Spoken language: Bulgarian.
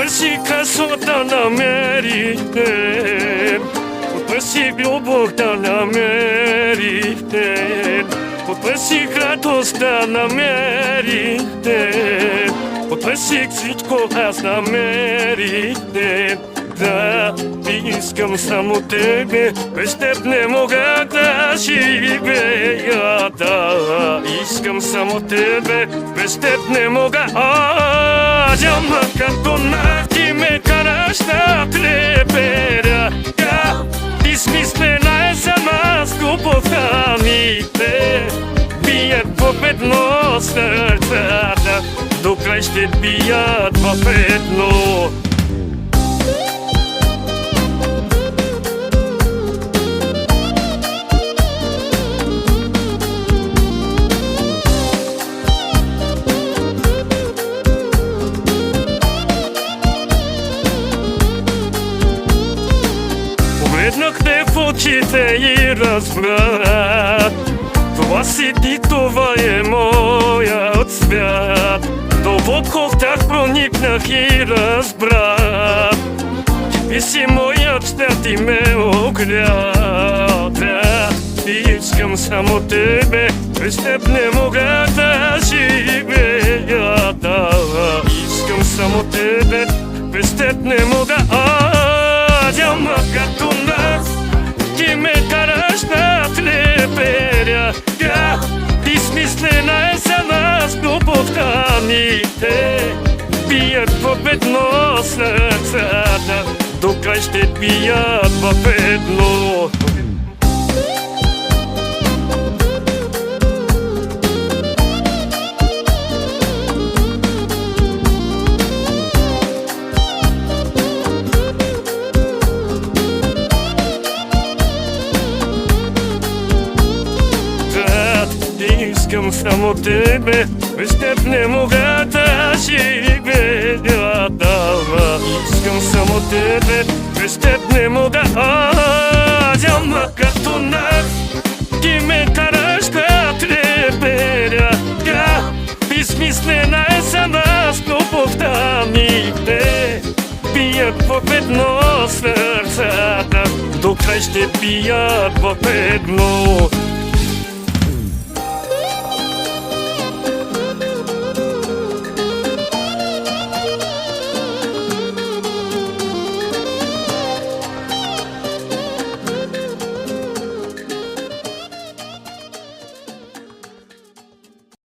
Потърси красота намерихте, потърси любов да намерихте, потърси радост да намерихте, потърсих всичко аз намерихте. Да, искам само тебе, без теб не мога да живея. Да, искам само тебе, без теб не мога. Ама като нахти ме караш да треперя. Да, измислена е за нас любовта ми. Те бият в едно сърцата, до край ще бият в едно. Погледнах те в очите и разбрах, това си ти, това е моят свят. Дълбоко в тях проникнах и разбрах, ти си моят щат и ме огря. Да, искам само тебе, без теб не мога да живея. Да, искам само тебе, без теб не мога. Ама като нас ти ме караш да треперя. Да, измислена е за нас любовта ни. Те бият в едно сърцата, до край ще бият в едно. Искам само тебе, без теб не мога да живея. Да, искам само тебе, без теб не мога. Ама като нас ти ме караш да треперя. Да, измислена е за нас любовта ми. Те бият в едно сърцата, до край ще бият в едно.